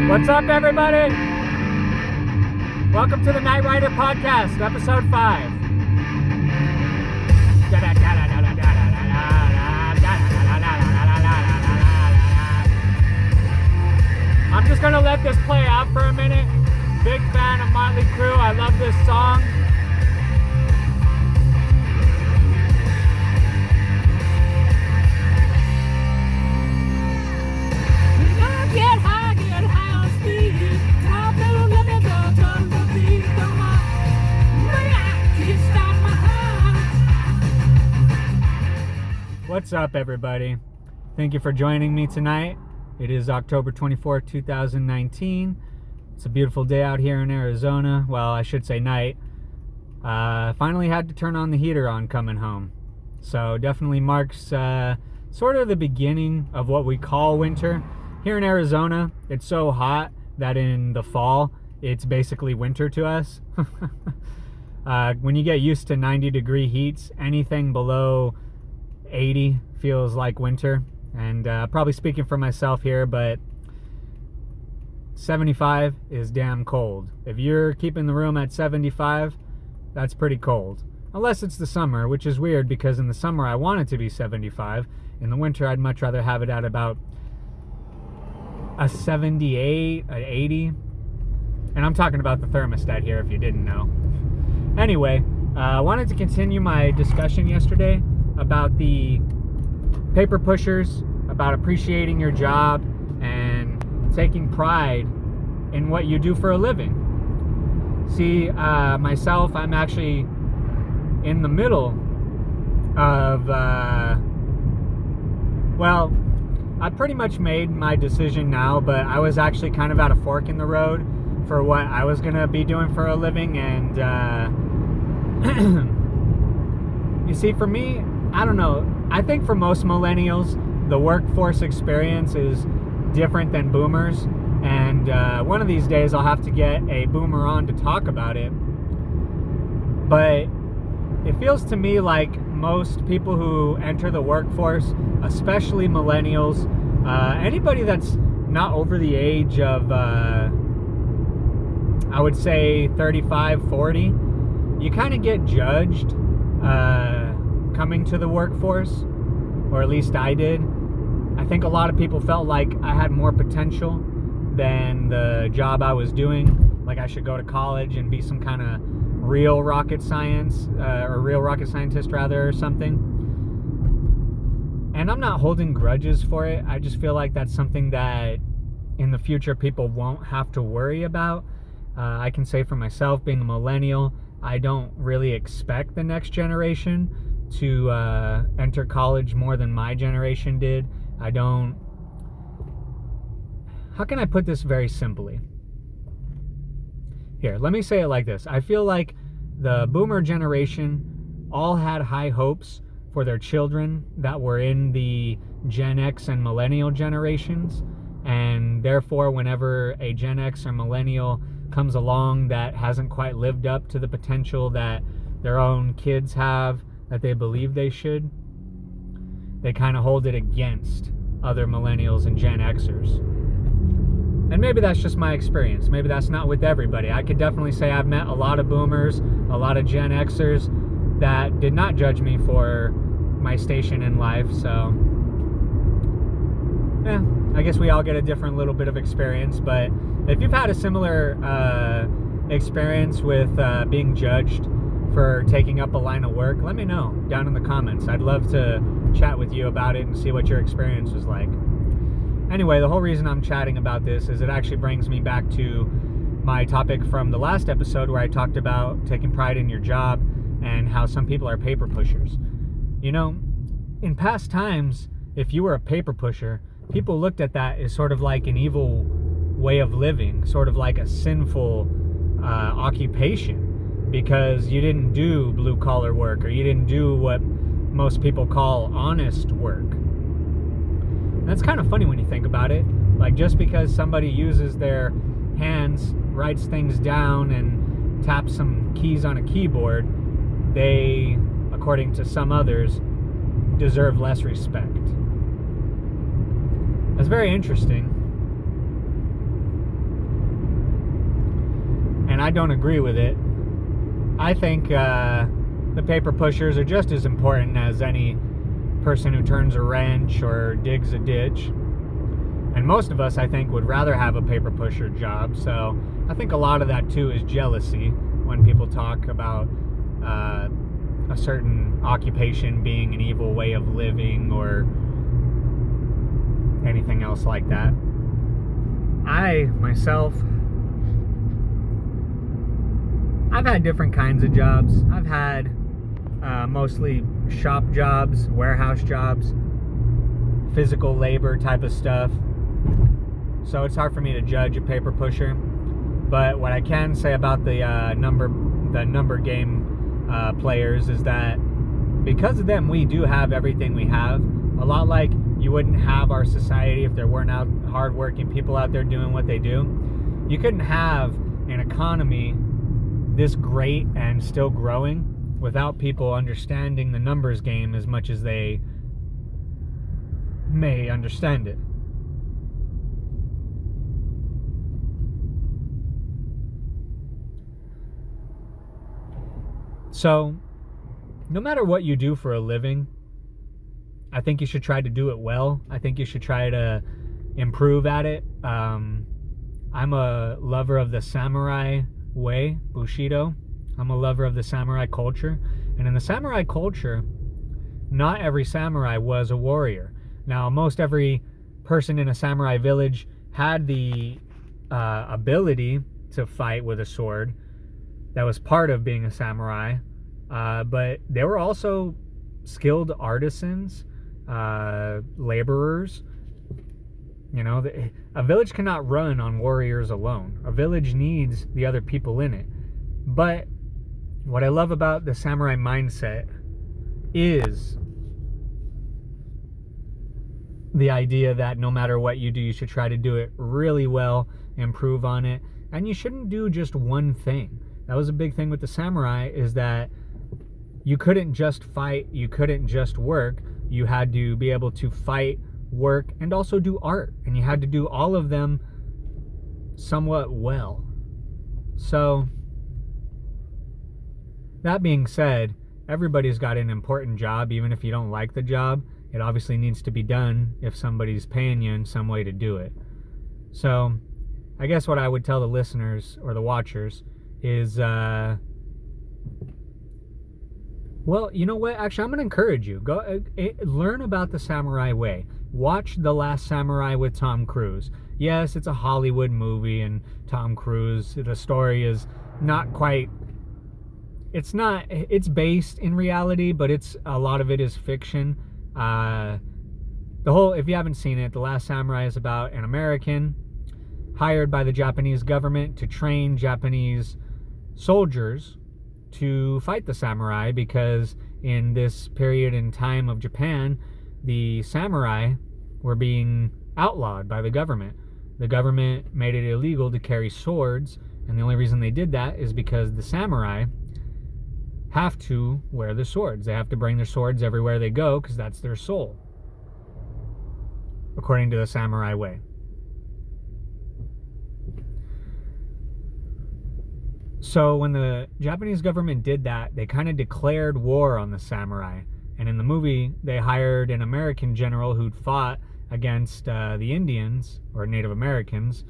What's up, everybody? Welcome to the Night Rider Podcast, Episode 5. I'm just going to let this play out for a minute. Big fan of Motley Crue. I love this song. Get high on speed. What's up, everybody? Thank you for joining me tonight. It is October 24th, 2019. It's a beautiful day out here in Arizona. Well, I should say night. Finally had to turn on the heater on coming home. So definitely marks sort of the beginning of what we call winter. Here in Arizona, it's so hot that in the fall, it's basically winter to us. When you get used to 90-degree heats, anything below 80 feels like winter. And probably speaking for myself here, but 75 is damn cold. If you're keeping the room at 75, that's pretty cold. Unless it's the summer, which is weird because in the summer I want it to be 75. In the winter, I'd much rather have it at about a 78, an 80. And I'm talking about the thermostat here if you didn't know. Anyway, I wanted to continue my discussion yesterday about the paper pushers, about appreciating your job and taking pride in what you do for a living. See, myself, I'm actually in the middle of, well, I pretty much made my decision now, but I was actually kind of at a fork in the road for what I was going to be doing for a living. And you see, for me, I don't know. I think for most millennials, the workforce experience is different than boomers. And one of these days, I'll have to get a boomer on to talk about it. But it feels to me like most people who enter the workforce, especially millennials, anybody that's not over the age of, I would say 35, 40, you kind of get judged coming to the workforce, or at least I did. I think a lot of people felt like I had more potential than the job I was doing, like I should go to college and be some kind of real rocket science, or real rocket scientist rather, or something. And I'm not holding grudges for it. I just feel like that's something that in the future people won't have to worry about. I can say for myself, being a millennial, I don't really expect the next generation to enter college more than my generation did. I don't... How can I put this very simply? Here, let me say it like this. I feel like the boomer generation all had high hopes for their children that were in the Gen X and millennial generations. And therefore, whenever a Gen X or millennial comes along that hasn't quite lived up to the potential that their own kids have, that they believe they should, they kind of hold it against other millennials and Gen Xers. And maybe that's just my experience. Maybe that's not with everybody. I could definitely say I've met a lot of boomers, a lot of Gen Xers that did not judge me for my station in life. So, yeah, I guess we all get a different little bit of experience. But if you've had a similar experience with being judged for taking up a line of work, let me know down in the comments. I'd love to chat with you about it and see what your experience was like. Anyway, the whole reason I'm chatting about this is it actually brings me back to my topic from the last episode where I talked about taking pride in your job and how some people are paper pushers. You know, in past times, if you were a paper pusher, people looked at that as sort of like an evil way of living, sort of like a sinful occupation, because you didn't do blue-collar work, or you didn't do what most people call honest work. That's kind of funny when you think about it. Like, just because somebody uses their hands, writes things down, and taps some keys on a keyboard, they, according to some others, deserve less respect. That's very interesting. I don't agree with it. I think the paper pushers are just as important as any person who turns a wrench or digs a ditch. And most of us, I think, would rather have a paper pusher job. So I think a lot of that, too, is jealousy when people talk about a certain occupation being an evil way of living or anything else like that. I, myself, I've had different kinds of jobs. I've had mostly shop jobs, warehouse jobs, physical labor type of stuff. So it's hard for me to judge a paper pusher. But what I can say about the number game players is that because of them, we do have everything we have. A lot like you wouldn't have our society if there weren't hardworking people out there doing what they do. You couldn't have an economy this great and still growing without people understanding the numbers game as much as they may understand it. So, no matter what you do for a living, I think you should try to do it well. I think you should try to improve at it. I'm a lover of the samurai way, Bushido. I'm a lover of the samurai culture. And in the samurai culture, not every samurai was a warrior. Now, most every person in a samurai village had the ability to fight with a sword. That was part of being a samurai. But they were also skilled artisans, laborers. You know, a village cannot run on warriors alone. A village needs the other people in it. But what I love about the samurai mindset is the idea that no matter what you do, you should try to do it really well, improve on it, and you shouldn't do just one thing. That was a big thing with the samurai, is that you couldn't just fight, you couldn't just work. You had to be able to fight, work, and also do art. And you had to do all of them somewhat well. So, that being said, everybody's got an important job, even if you don't like the job. It obviously needs to be done if somebody's paying you in some way to do it. So, I guess what I would tell the listeners or the watchers is, well, you know what? Actually, I'm going to encourage you. Go learn about the samurai way. Watch The Last Samurai with Tom Cruise. Yes, it's a Hollywood movie, and Tom Cruise, the story is not quite... It's based in reality, but a lot of it is fiction. If you haven't seen it, The Last Samurai is about an American hired by the Japanese government to train Japanese soldiers to fight the samurai, because in this period in time of Japan, the samurai were being outlawed by the government. The government made it illegal to carry swords, and the only reason they did that is because the samurai have to wear the swords. They have to bring their swords everywhere they go because that's their soul, according to the samurai way. So when the Japanese government did that, they kind of declared war on the samurai. And in the movie, they hired an American general who'd fought against the Indians, or Native Americans,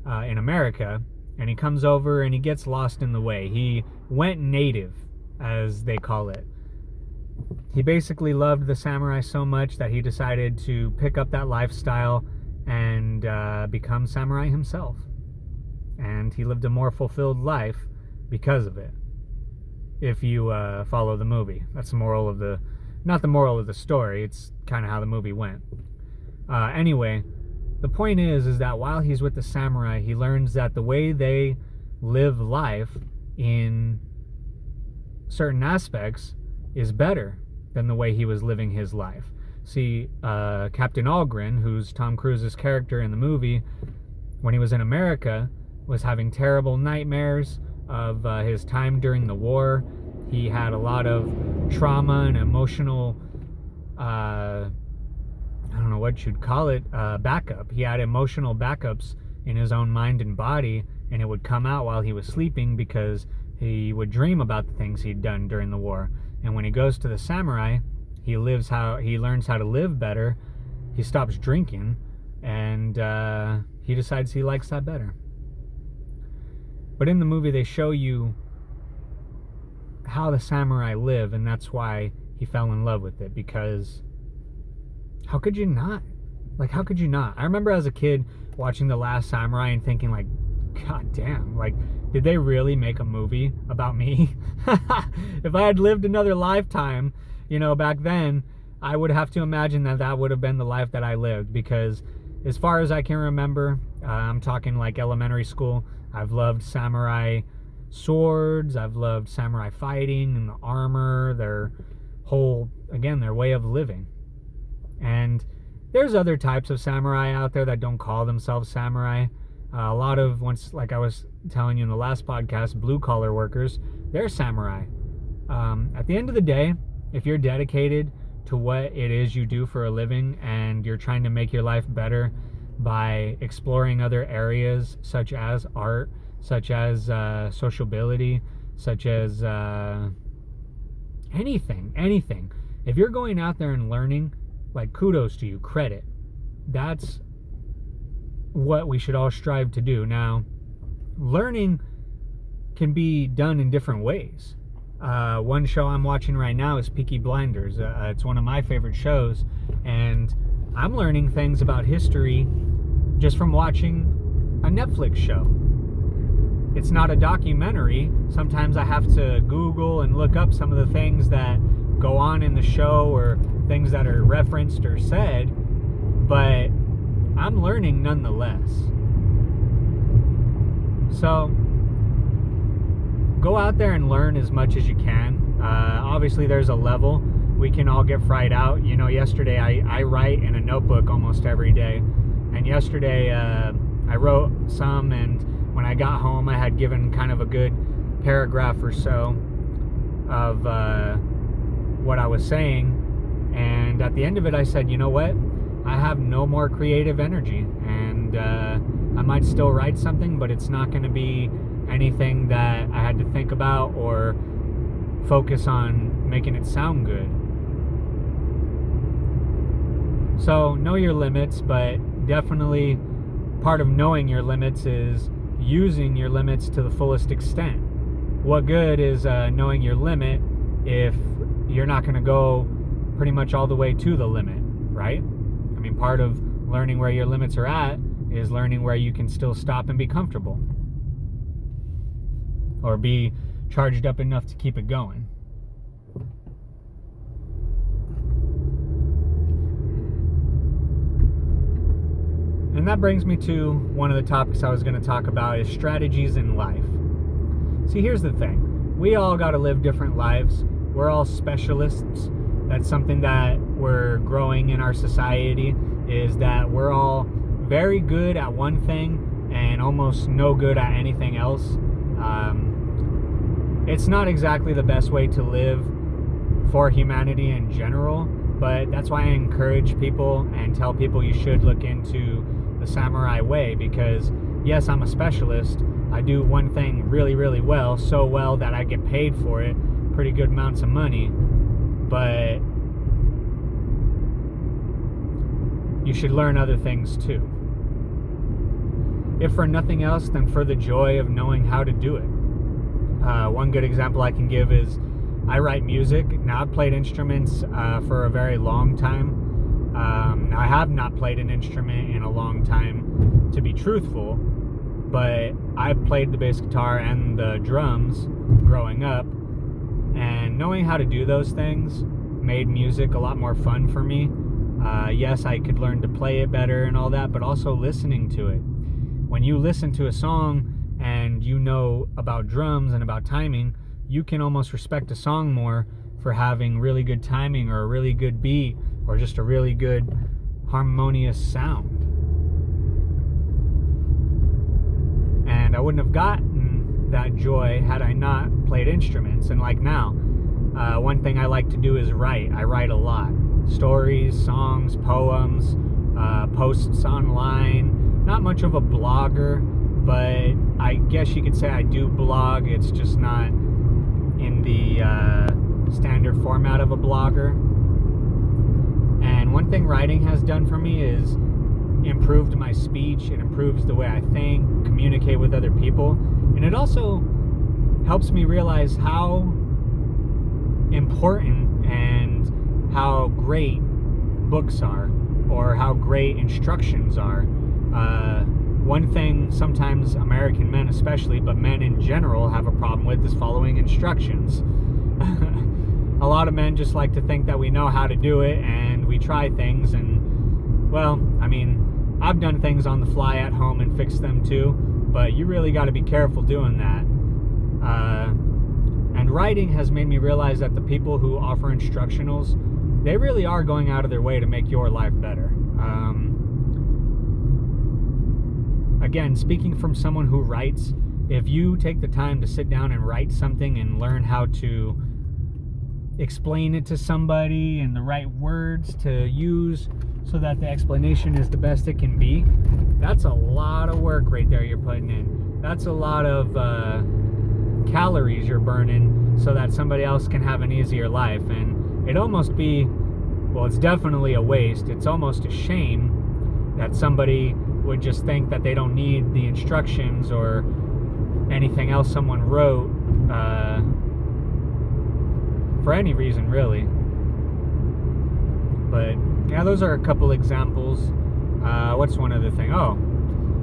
in America. And he comes over and he gets lost in the way. He went native, as they call it. He basically loved the samurai so much that he decided to pick up that lifestyle and become samurai himself. And he lived a more fulfilled life because of it. If you follow the movie. That's the moral of the... Not the moral of the story, it's kind of how the movie went. Anyway, the point is that while he's with the samurai, he learns that the way they live life in certain aspects is better than the way he was living his life. See, Captain Algren, who's Tom Cruise's character in the movie, when he was in America, was having terrible nightmares of his time during the war. He had a lot of trauma and emotional, I don't know what you'd call it, backup. He had emotional backups in his own mind and body, and it would come out while he was sleeping because he would dream about the things he'd done during the war. And when he goes to the samurai, he learns how to live better. He stops drinking, and he decides he likes that better. But in the movie, they show you how the samurai live, and that's why he fell in love with it, because how could you not? Like, how could you not? I remember as a kid watching The Last Samurai and thinking, like, God damn, like, did they really make a movie about me? If I had lived another lifetime, back then, I would have to imagine that would have been the life that I lived, because as far as I can remember, I'm talking like elementary school, I've loved samurai swords, I've loved samurai fighting and the armor, their way of living. And there's other types of samurai out there that don't call themselves samurai. A lot of, like I was telling you in the last podcast, blue-collar workers, they're samurai. At the end of the day, if you're dedicated to what it is you do for a living and you're trying to make your life better by exploring other areas such as art, such as sociability, such as anything. If you're going out there and learning, like, kudos to you, credit. That's what we should all strive to do. Now, learning can be done in different ways. One show I'm watching right now is Peaky Blinders. It's one of my favorite shows, and I'm learning things about history just from watching a Netflix show. It's not a documentary. Sometimes I have to Google and look up some of the things that go on in the show or things that are referenced or said, but I'm learning nonetheless. So go out there and learn as much as you can. Obviously there's a level. We can all get fried out. Yesterday I write in a notebook almost every day, and yesterday I wrote some, and when I got home I had given kind of a good paragraph or so of what I was saying, and at the end of it I said, you know what, I have no more creative energy, and I might still write something, but it's not going to be anything that I had to think about or focus on making it sound good. So know your limits, but definitely part of knowing your limits is using your limits to the fullest extent. What good is knowing your limit if you're not going to go pretty much all the way to the limit, right? I mean, part of learning where your limits are at is learning where you can still stop and be comfortable, or be charged up enough to keep it going. And that brings me to one of the topics I was going to talk about, is strategies in life. See, here's the thing. We all got to live different lives. We're all specialists. That's something that we're growing in our society, is that we're all very good at one thing and almost no good at anything else. It's not exactly the best way to live for humanity in general, but that's why I encourage people and tell people you should look into the samurai way, because yes, I'm a specialist. I do one thing really, really well, so well that I get paid for it, pretty good amounts of money, but you should learn other things too. If for nothing else, then for the joy of knowing how to do it. One good example I can give is I write music. Now, I've played instruments for a very long time. I have not played an instrument in a long time, to be truthful, but I've played the bass guitar and the drums growing up, and knowing how to do those things made music a lot more fun for me. Yes, I could learn to play it better and all that, but also listening to it. When you listen to a song and you know about drums and about timing, you can almost respect a song more for having really good timing, or a really good beat, or just a really good harmonious sound. And I wouldn't have gotten that joy had I not played instruments. And like now, one thing I like to do is write. I write a lot. Stories, songs, poems, posts online. Not much of a blogger, but I guess you could say I do blog. It's just not in the standard format of a blogger. And one thing writing has done for me is improved my speech. It improves the way I think, communicate with other people, and it also helps me realize how important and how great books are, or how great instructions are. One thing sometimes American men especially, but men in general, have a problem with is following instructions. A lot of men just like to think that we know how to do it, and we try things, and, well, I mean, I've done things on the fly at home and fixed them too, but you really got to be careful doing that. And writing has made me realize that the people who offer instructionals, they really are going out of their way to make your life better. Again, speaking from someone who writes, if you take the time to sit down and write something and learn how to explain it to somebody and the right words to use so that the explanation is the best it can be, that's a lot of work right there you're putting in. That's a lot of calories you're burning so that somebody else can have an easier life. And it'd almost be, well, it's definitely a waste. It's almost a shame that somebody would just think that they don't need the instructions or anything else someone wrote for any reason, really. But yeah, those are a couple examples. What's one other thing? Oh,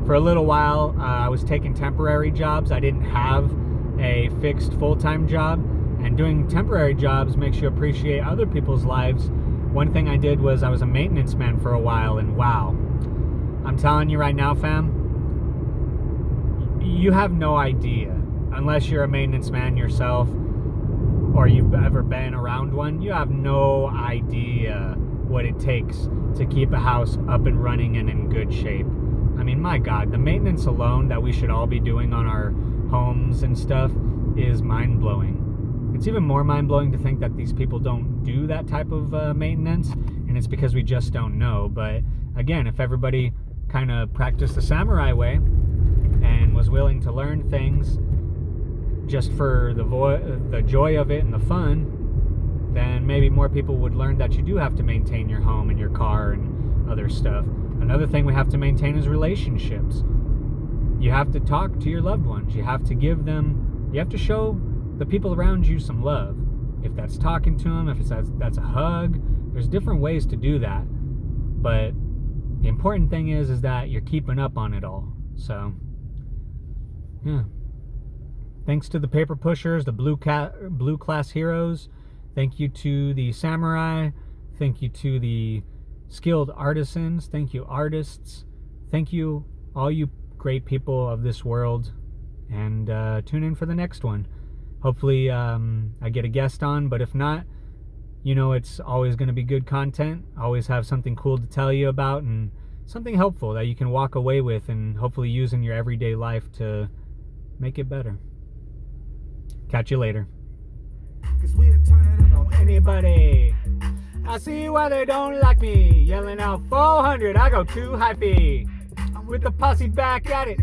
for a little while I was taking temporary jobs. I didn't have a fixed full-time job, and doing temporary jobs makes you appreciate other people's lives. One thing I did was I was a maintenance man for a while, and wow, I'm telling you right now, fam, you have no idea, unless you're a maintenance man yourself or you've ever been around one, you have no idea what it takes to keep a house up and running and in good shape. I mean, my God, the maintenance alone that we should all be doing on our homes and stuff is mind-blowing. It's even more mind-blowing to think that these people don't do that type of maintenance, and it's because we just don't know. But again, if everybody kind of practiced the samurai way and was willing to learn things just for the joy of it and the fun, then maybe more people would learn that you do have to maintain your home and your car and other stuff. Another thing we have to maintain is relationships. You have to talk to your loved ones. You have to give them, you have to show the people around you some love. If that's talking to them, if that's a hug, there's different ways to do that. But the important thing is that you're keeping up on it all. So, yeah. Thanks to the paper pushers, the blue class heroes. Thank you to the samurai. Thank you to the skilled artisans. Thank you, artists. Thank you, all you great people of this world. And tune in for the next one. Hopefully I get a guest on, but if not, you know it's always going to be good content. Always have something cool to tell you about and something helpful that you can walk away with and hopefully use in your everyday life to make it better. Catch you later. Anybody, I see why they don't like me. Yelling out 400, I go too hypey. With the posse back at it.